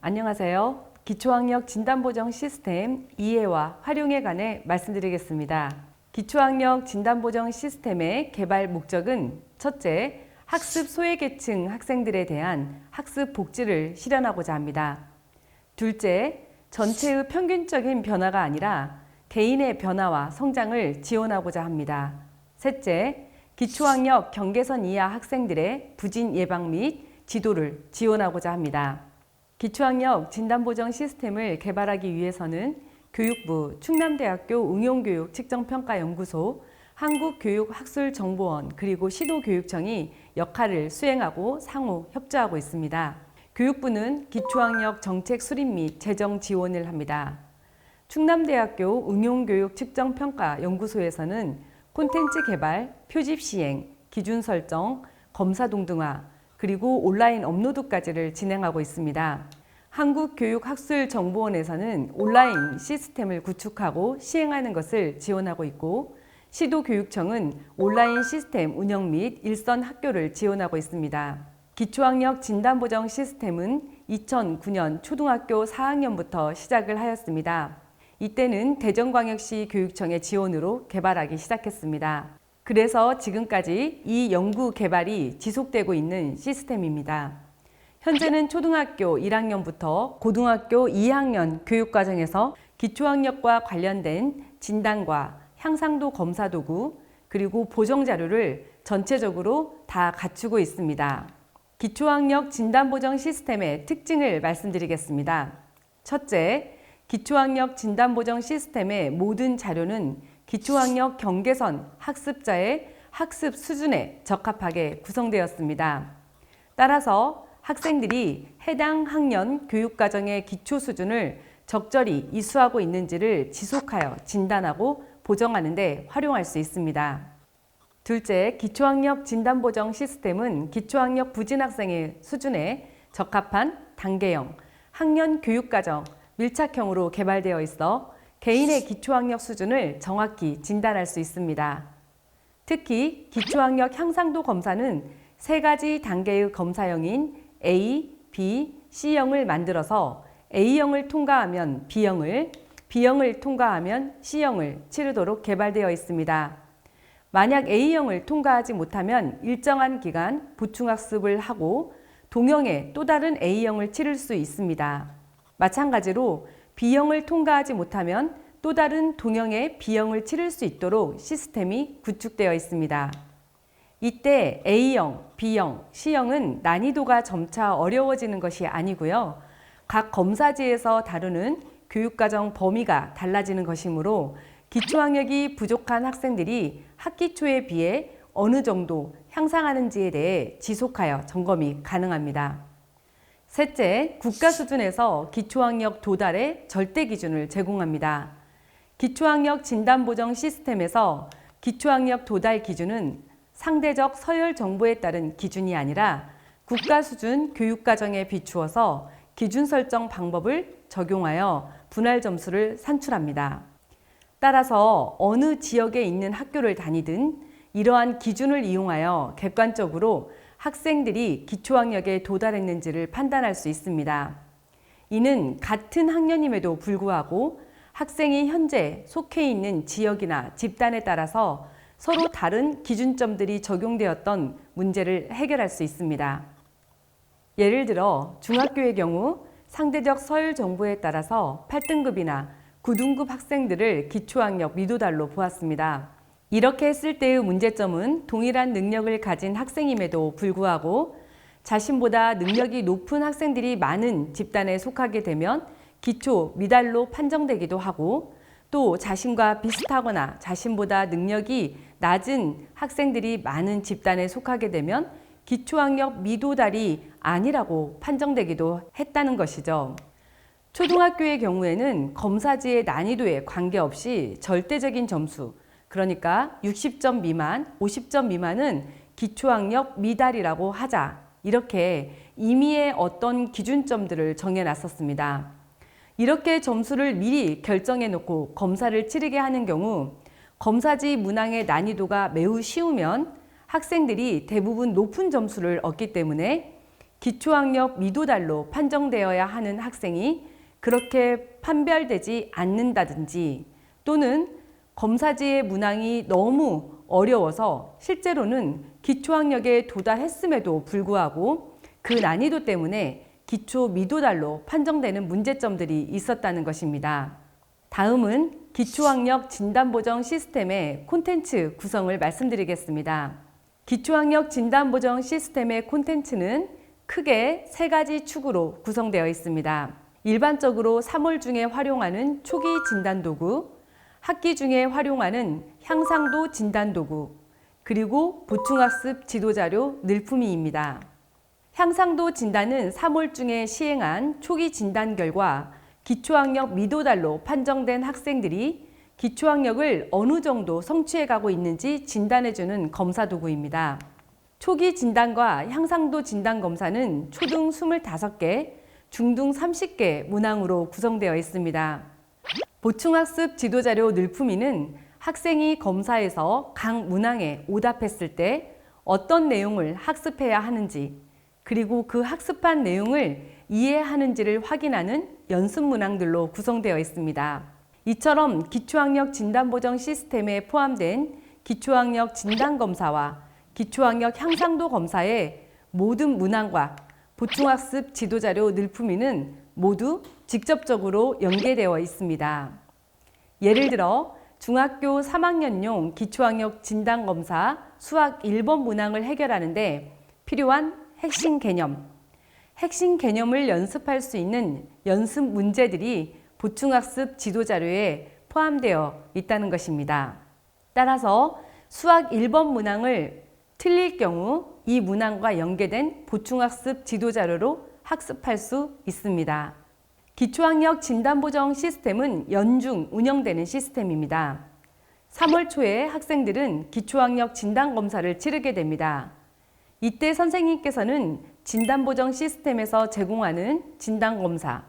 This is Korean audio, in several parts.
안녕하세요. 기초학력 진단보정 시스템 이해와 활용에 관해 말씀드리겠습니다. 기초학력 진단보정 시스템의 개발 목적은 첫째, 학습 소외계층 학생들에 대한 학습 복지를 실현하고자 합니다. 둘째, 전체의 평균적인 변화가 아니라 개인의 변화와 성장을 지원하고자 합니다. 셋째, 기초학력 경계선 이하 학생들의 부진 예방 및 지도를 지원하고자 합니다. 기초학력 진단보정 시스템을 개발하기 위해서는 교육부, 충남대학교 응용교육측정평가연구소, 한국교육학술정보원 그리고 시도교육청이 역할을 수행하고 상호 협조하고 있습니다. 교육부는 기초학력 정책 수립 및 재정 지원을 합니다. 충남대학교 응용교육측정평가연구소에서는 콘텐츠 개발, 표집 시행, 기준 설정, 검사 동등화, 그리고 온라인 업로드까지를 진행하고 있습니다. 한국교육학술정보원에서는 온라인 시스템을 구축하고 시행하는 것을 지원하고 있고, 시도교육청은 온라인 시스템 운영 및 일선 학교를 지원하고 있습니다. 기초학력 진단보정 시스템은 2009년 초등학교 4학년부터 시작을 하였습니다. 이때는 대전광역시 교육청의 지원으로 개발하기 시작했습니다. 그래서 지금까지 이 연구 개발이 지속되고 있는 시스템입니다. 현재는 초등학교 1학년부터 고등학교 2학년 교육과정에서 기초학력과 관련된 진단과 향상도 검사 도구 그리고 보정 자료를 전체적으로 다 갖추고 있습니다. 기초학력 진단보정 시스템의 특징을 말씀드리겠습니다. 첫째, 기초학력 진단보정 시스템의 모든 자료는 기초학력 경계선 학습자의 학습 수준에 적합하게 구성되었습니다. 따라서 학생들이 해당 학년 교육과정의 기초 수준을 적절히 이수하고 있는지를 지속하여 진단하고 보정하는 데 활용할 수 있습니다. 둘째, 기초학력 진단보정 시스템은 기초학력 부진 학생의 수준에 적합한 단계형, 학년 교육과정, 밀착형으로 개발되어 있어 개인의 기초학력 수준을 정확히 진단할 수 있습니다. 특히 기초학력 향상도 검사는 3가지 단계의 검사형인 A, B, C형을 만들어서 A형을 통과하면 B형을, B형을 통과하면 C형을 치르도록 개발되어 있습니다. 만약 A형을 통과하지 못하면 일정한 기간 보충학습을 하고 동형의 또 다른 A형을 치를 수 있습니다. 마찬가지로 B형을 통과하지 못하면 또 다른 동형의 B형을 치를 수 있도록 시스템이 구축되어 있습니다. 이때 A형, B형, C형은 난이도가 점차 어려워지는 것이 아니고요. 각 검사지에서 다루는 교육과정 범위가 달라지는 것이므로 기초학력이 부족한 학생들이 학기 초에 비해 어느 정도 향상하는지에 대해 지속하여 점검이 가능합니다. 셋째, 국가 수준에서 기초학력 도달의 절대 기준을 제공합니다. 기초학력 진단보정 시스템에서 기초학력 도달 기준은 상대적 서열 정보에 따른 기준이 아니라 국가 수준 교육과정에 비추어서 기준 설정 방법을 적용하여 분할 점수를 산출합니다. 따라서 어느 지역에 있는 학교를 다니든 이러한 기준을 이용하여 객관적으로 학생들이 기초학력에 도달했는지를 판단할 수 있습니다. 이는 같은 학년임에도 불구하고 학생이 현재 속해 있는 지역이나 집단에 따라서 서로 다른 기준점들이 적용되었던 문제를 해결할 수 있습니다. 예를 들어 중학교의 경우 상대적 서열 정보에 따라서 8등급이나 9등급 학생들을 기초학력 미도달로 보았습니다. 이렇게 했을 때의 문제점은 동일한 능력을 가진 학생임에도 불구하고 자신보다 능력이 높은 학생들이 많은 집단에 속하게 되면 기초 미달로 판정되기도 하고, 또 자신과 비슷하거나 자신보다 능력이 낮은 학생들이 많은 집단에 속하게 되면 기초학력 미도달이 아니라고 판정되기도 했다는 것이죠. 초등학교의 경우에는 검사지의 난이도에 관계없이 절대적인 점수, 그러니까 60점 미만, 50점 미만은 기초학력 미달이라고 하자, 이렇게 임의의 어떤 기준점들을 정해놨었습니다. 이렇게 점수를 미리 결정해 놓고 검사를 치르게 하는 경우 검사지 문항의 난이도가 매우 쉬우면 학생들이 대부분 높은 점수를 얻기 때문에 기초학력 미도달로 판정되어야 하는 학생이 그렇게 판별되지 않는다든지, 또는 검사지의 문항이 너무 어려워서 실제로는 기초학력에 도달했음에도 불구하고 그 난이도 때문에 기초 미도달로 판정되는 문제점들이 있었다는 것입니다. 다음은 기초학력 진단보정 시스템의 콘텐츠 구성을 말씀드리겠습니다. 기초학력 진단보정 시스템의 콘텐츠는 크게 3가지 축으로 구성되어 있습니다. 일반적으로 3월 중에 활용하는 초기 진단도구, 학기 중에 활용하는 향상도 진단도구, 그리고 보충학습 지도자료 늘품위입니다. 향상도 진단은 3월 중에 시행한 초기 진단 결과 기초학력 미도달로 판정된 학생들이 기초학력을 어느 정도 성취해가고 있는지 진단해주는 검사 도구입니다. 초기 진단과 향상도 진단 검사는 초등 25개, 중등 30개 문항으로 구성되어 있습니다. 보충학습 지도자료 늘품위는 학생이 검사에서 각 문항에 오답했을 때 어떤 내용을 학습해야 하는지, 그리고 그 학습한 내용을 이해하는지를 확인하는 연습 문항들로 구성되어 있습니다. 이처럼 기초학력 진단보정 시스템에 포함된 기초학력 진단검사와 기초학력 향상도 검사의 모든 문항과 보충학습 지도자료 늘품위는 모두 직접적으로 연계되어 있습니다. 예를 들어 중학교 3학년용 기초학력 진단검사 수학 1번 문항을 해결하는데 필요한 핵심 개념을 연습할 수 있는 연습 문제들이 보충학습 지도자료에 포함되어 있다는 것입니다. 따라서 수학 1번 문항을 틀릴 경우 이 문항과 연계된 보충학습 지도자료로 학습할 수 있습니다. 기초학력 진단보정 시스템은 연중 운영되는 시스템입니다. 3월 초에 학생들은 기초학력 진단검사를 치르게 됩니다. 이때 선생님께서는 진단보정 시스템에서 제공하는 진단검사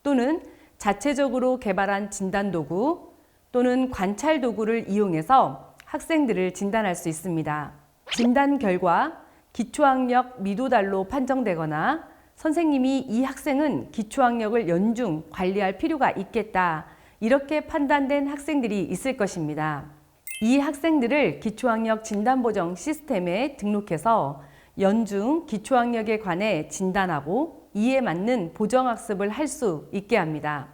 또는 자체적으로 개발한 진단도구 또는 관찰도구를 이용해서 학생들을 진단할 수 있습니다. 진단 결과 기초학력 미도달로 판정되거나 선생님이 이 학생은 기초학력을 연중 관리할 필요가 있겠다, 이렇게 판단된 학생들이 있을 것입니다. 이 학생들을 기초학력 진단보정 시스템에 등록해서 연중 기초학력에 관해 진단하고 이에 맞는 보정학습을 할 수 있게 합니다.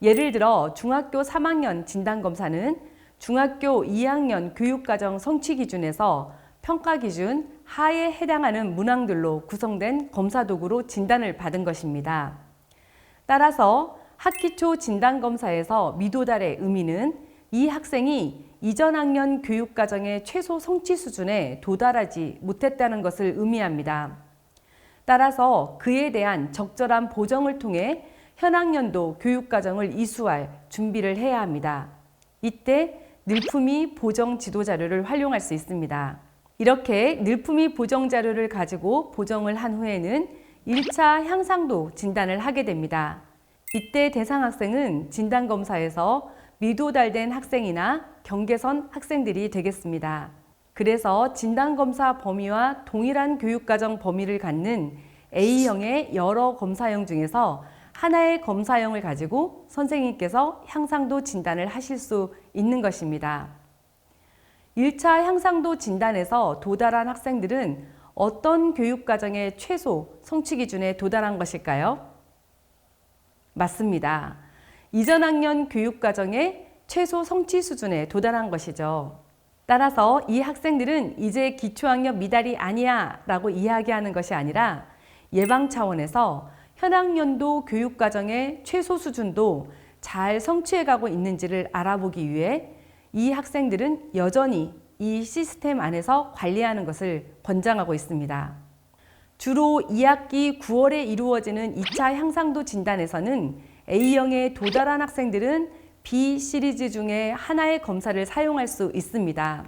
예를 들어 중학교 3학년 진단검사는 중학교 2학년 교육과정 성취 기준에서 평가 기준 하에 해당하는 문항들로 구성된 검사 도구로 진단을 받은 것입니다. 따라서 학기 초 진단검사에서 미도달의 의미는 이 학생이 이전 학년 교육과정의 최소 성취 수준에 도달하지 못했다는 것을 의미합니다. 따라서 그에 대한 적절한 보정을 통해 현 학년도 교육과정을 이수할 준비를 해야 합니다. 이때 늘품위 보정 지도자료를 활용할 수 있습니다. 이렇게 늘품위 보정 자료를 가지고 보정을 한 후에는 1차 향상도 진단을 하게 됩니다. 이때 대상 학생은 진단검사에서 미도달된 학생이나 경계선 학생들이 되겠습니다. 그래서 진단검사 범위와 동일한 교육과정 범위를 갖는 A형의 여러 검사형 중에서 하나의 검사형을 가지고 선생님께서 향상도 진단을 하실 수 있는 것입니다. 1차 향상도 진단에서 도달한 학생들은 어떤 교육과정의 최소 성취 기준에 도달한 것일까요? 맞습니다. 이전 학년 교육과정의 최소 성취 수준에 도달한 것이죠. 따라서 이 학생들은 이제 기초학력 미달이 아니야 라고 이야기하는 것이 아니라 예방 차원에서 현 학년도 교육과정의 최소 수준도 잘 성취해가고 있는지를 알아보기 위해 이 학생들은 여전히 이 시스템 안에서 관리하는 것을 권장하고 있습니다. 주로 2학기 9월에 이루어지는 2차 향상도 진단에서는 A형에 도달한 학생들은 B 시리즈 중에 하나의 검사를 사용할 수 있습니다.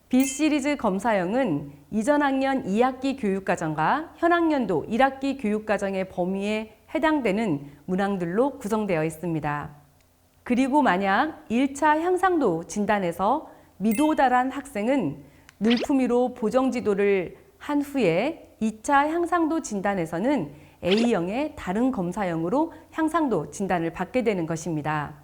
B 시리즈 검사형은 이전 학년 2학기 교육과정과 현 학년도 1학기 교육과정의 범위에 해당되는 문항들로 구성되어 있습니다. 그리고 만약 1차 향상도 진단에서 미도달한 학생은 늘품위로 보정 지도를 한 후에 2차 향상도 진단에서는 A형의 다른 검사형으로 향상도 진단을 받게 되는 것입니다.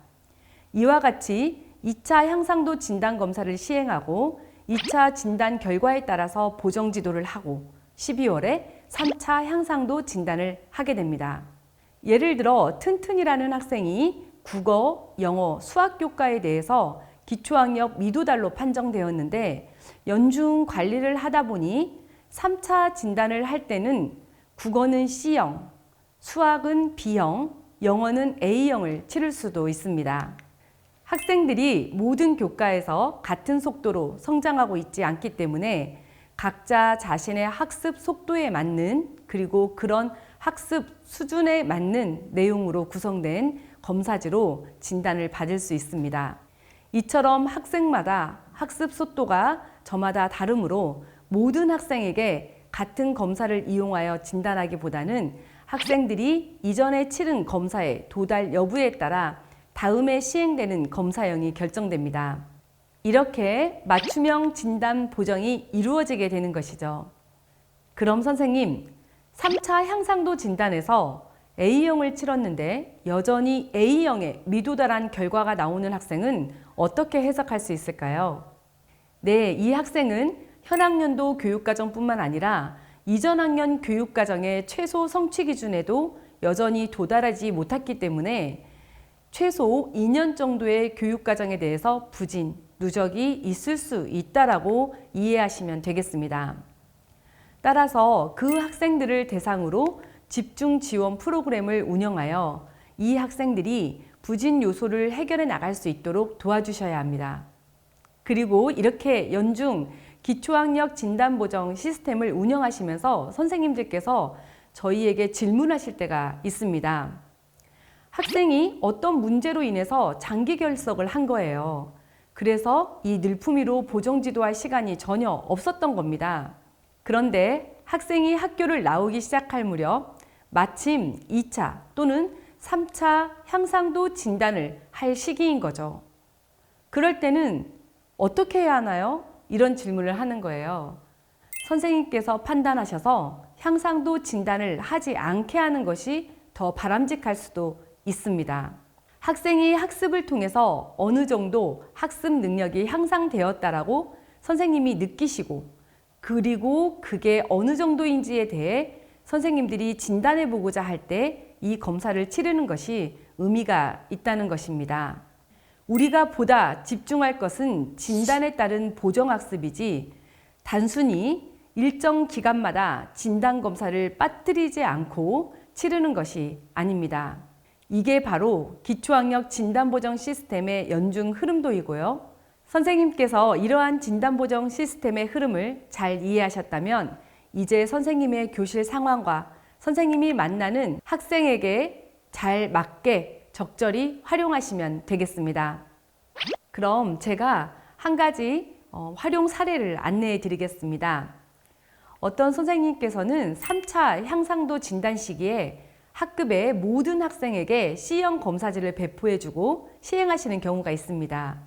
이와 같이 2차 향상도 진단 검사를 시행하고 2차 진단 결과에 따라서 보정 지도를 하고 12월에 3차 향상도 진단을 하게 됩니다. 예를 들어 튼튼이라는 학생이 국어, 영어, 수학 교과에 대해서 기초학력 미도달로 판정되었는데 연중 관리를 하다 보니 3차 진단을 할 때는 국어는 C형, 수학은 B형, 영어는 A형을 치를 수도 있습니다. 학생들이 모든 교과에서 같은 속도로 성장하고 있지 않기 때문에 각자 자신의 학습 속도에 맞는 그리고 그런 학습 수준에 맞는 내용으로 구성된 검사지로 진단을 받을 수 있습니다. 이처럼 학생마다 학습 속도가 저마다 다르므로 모든 학생에게 같은 검사를 이용하여 진단하기보다는 학생들이 이전에 치른 검사의 도달 여부에 따라 다음에 시행되는 검사형이 결정됩니다. 이렇게 맞춤형 진단 보정이 이루어지게 되는 것이죠. 그럼 선생님, 3차 향상도 진단에서 A형을 치렀는데 여전히 A형에 미도달한 결과가 나오는 학생은 어떻게 해석할 수 있을까요? 네, 이 학생은 현 학년도 교육과정뿐만 아니라 이전 학년 교육과정의 최소 성취 기준에도 여전히 도달하지 못했기 때문에 최소 2년 정도의 교육과정에 대해서 부진, 누적이 있을 수 있다라고 이해하시면 되겠습니다. 따라서 그 학생들을 대상으로 집중 지원 프로그램을 운영하여 이 학생들이 부진 요소를 해결해 나갈 수 있도록 도와주셔야 합니다. 그리고 이렇게 연중 기초학력 진단보정 시스템을 운영하시면서 선생님들께서 저희에게 질문하실 때가 있습니다. 학생이 어떤 문제로 인해서 장기 결석을 한 거예요. 그래서 이 늘품위로 보정 지도할 시간이 전혀 없었던 겁니다. 그런데 학생이 학교를 나오기 시작할 무렵 마침 2차 또는 3차 향상도 진단을 할 시기인 거죠. 그럴 때는 어떻게 해야 하나요? 이런 질문을 하는 거예요. 선생님께서 판단하셔서 향상도 진단을 하지 않게 하는 것이 더 바람직할 수도 있습니다. 학생이 학습을 통해서 어느 정도 학습 능력이 향상되었다라고 선생님이 느끼시고 그리고 그게 어느 정도인지에 대해 선생님들이 진단해 보고자 할 때 이 검사를 치르는 것이 의미가 있다는 것입니다. 우리가 보다 집중할 것은 진단에 따른 보정학습이지 단순히 일정 기간마다 진단검사를 빠뜨리지 않고 치르는 것이 아닙니다. 이게 바로 기초학력 진단보정 시스템의 연중 흐름도이고요. 선생님께서 이러한 진단보정 시스템의 흐름을 잘 이해하셨다면 이제 선생님의 교실 상황과 선생님이 만나는 학생에게 잘 맞게 적절히 활용하시면 되겠습니다. 그럼 제가 한 가지 활용 사례를 안내해 드리겠습니다. 어떤 선생님께서는 3차 향상도 진단 시기에 학급의 모든 학생에게 C형 검사지를 배포해주고 시행하시는 경우가 있습니다.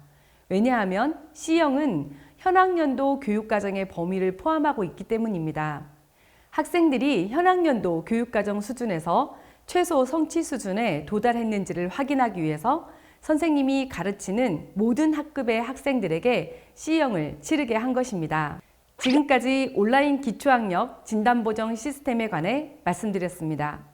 왜냐하면 C형은 현 학년도 교육과정의 범위를 포함하고 있기 때문입니다. 학생들이 현 학년도 교육과정 수준에서 최소 성취 수준에 도달했는지를 확인하기 위해서 선생님이 가르치는 모든 학급의 학생들에게 C형을 치르게 한 것입니다. 지금까지 온라인 기초학력 진단보정 시스템에 관해 말씀드렸습니다.